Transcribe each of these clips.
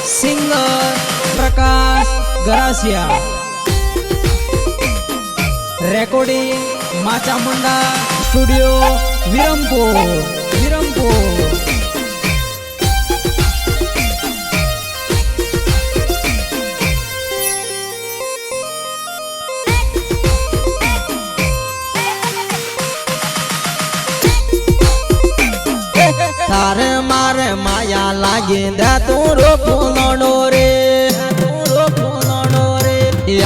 Singer प्रकाश Garasia, recording माचामुंडा studio विरमपुर। तारे मारे माया लागे दे तू रो फूलोनो रे,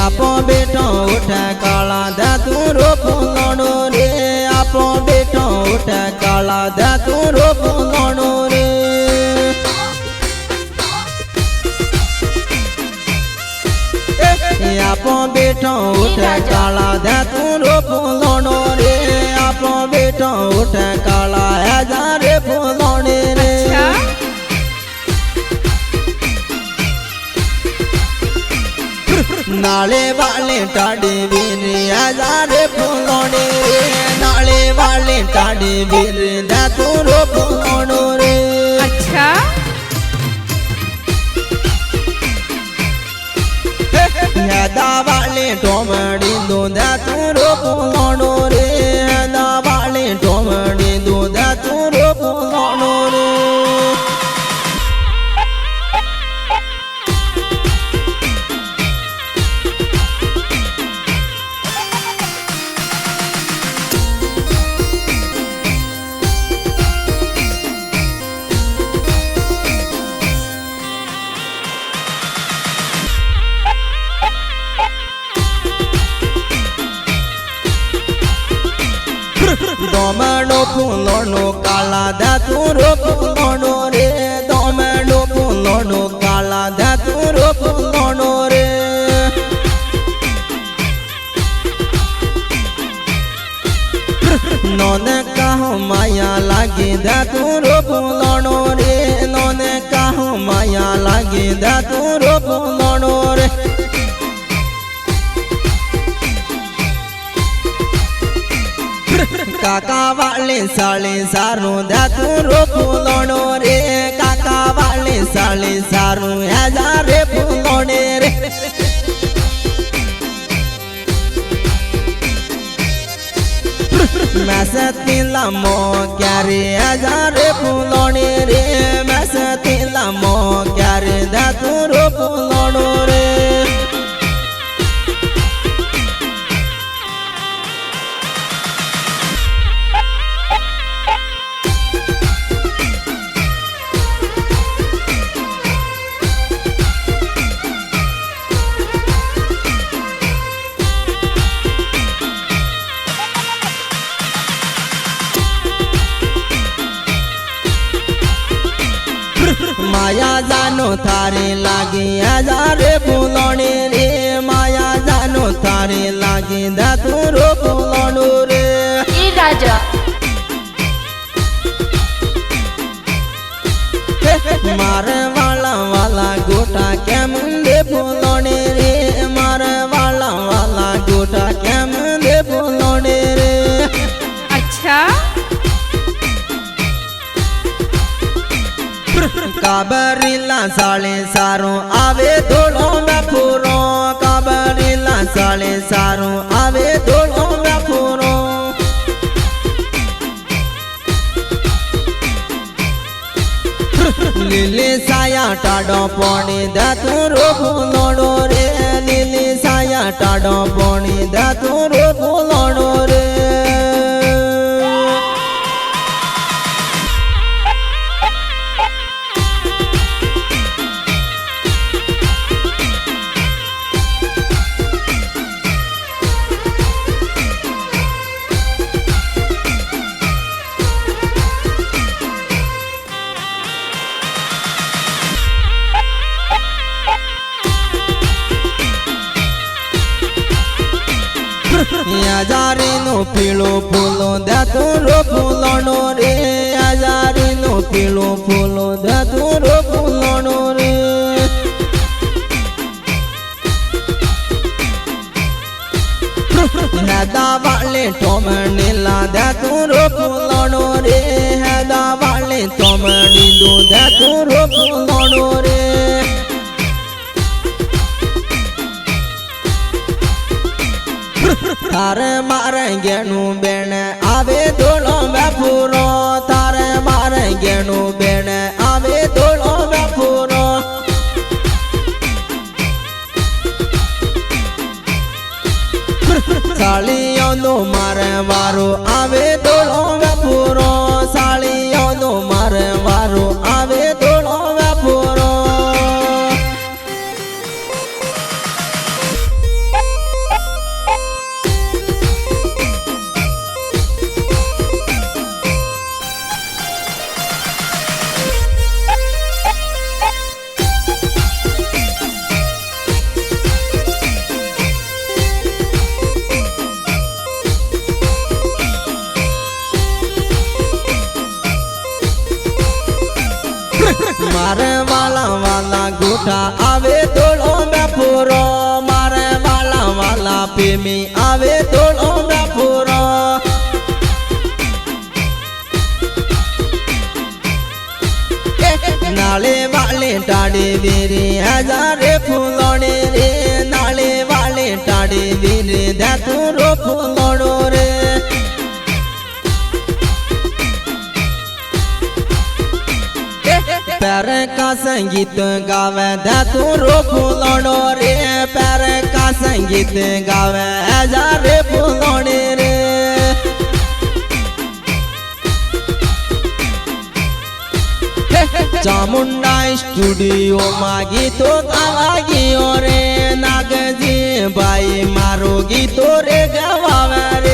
आपो बेटो उठे काला दे तू रो फूलोनो रे, आपो बेटो उठे काला दे तू रो फूलोनो रे। आपो बेटो उठे काला दे तू रो फूलोनो रे, आपो बेटो उठे काला है जा रे फूलोने रे। नाले वाले टाड़ी वीर हजारे फूलोने रे, नाले वाले टाड़ी वीर दे तू रो फूलोनो रे। अच्छा दा वाले टोमड़ी दो दे तू रो फूलोनो रे, दा वाले टोमड़ी दो दे तू रो फूलोनो रे। दोमड़ो फूलोनो काला दे तू रो फूलोनो रे, दोमड़ो फूलोनो काला दे तू रो फूलोनो रे। नोने कहो माया लागे दे तू रो फूलोनो रे, नोने कहो माया लागे दे तू रो फूलोनो रे। काका वाले साले सारू दे तू रो फूलोनो रे, काका वाले साले सारू हजारे फूलोने रे। मैं सतीला मो क्यारे हजारे फूलोने रे, मैं सतीला मो क्यारे दे तू रो फूलोनो रे। माया जानो थारे लागे हजारे फूलोने रे, माया जानो थारे लागे दे तू रो फूलोनो रे। ई राजा मारे वाला गोटा के मुंडे फूलोने रे, मारे वाला गोटा के मुंडे फूलोने रे। अच्छा काबरीला साले सारो आवे धोलो में फूरो, काबरीला साले सारो आवे धोलो में फूरो। लीली साया टाडो पोनी दे तू रो फूलोनो रे, लीली साया टाडो पोनी दे तू रो फूलोनो रे। हजारी नो पीलो फूलो दे तू रो फूलोनो रे, हजारी नो पीलो फूलो दे तू रो फूलोनो रे। हैदा वाले टोमनी ला दे तू रो फूलोनो रे, हैदा वाले टोमनी दो दे तू रो फूलोनो रे। તારે મારે ગેણું બેન આવે ધોળો વેપુરો તારે મારે ગેણું બેન આવે ધોળો વેપુરો સાળીઓનો મારે વારો આવે ધોળો વેપુરો સાળીઓનો મારે વારો આવે ધોળો વેપુરો મારે વાલા વાલા ગોઠા આવે ધોળો વેપુરો મારે વાલા વાલા પ્રેમી આવે ધોળો વેપુરો નાળે વાલે ટાળે વેરે હજારે ફૂલોડે રે નાળે વાલે ટાળે વેરે ધાતુરો ફૂલોડો રે पैर का संगीत गावे धतुरो फूलोड़ो रे पैर का संगीत गावे हजारे फूलोड़े रे चामुंडा स्टूडियो में गीतो गावा गियो रे नागजी भाई मारो गीतो रे गवावे रे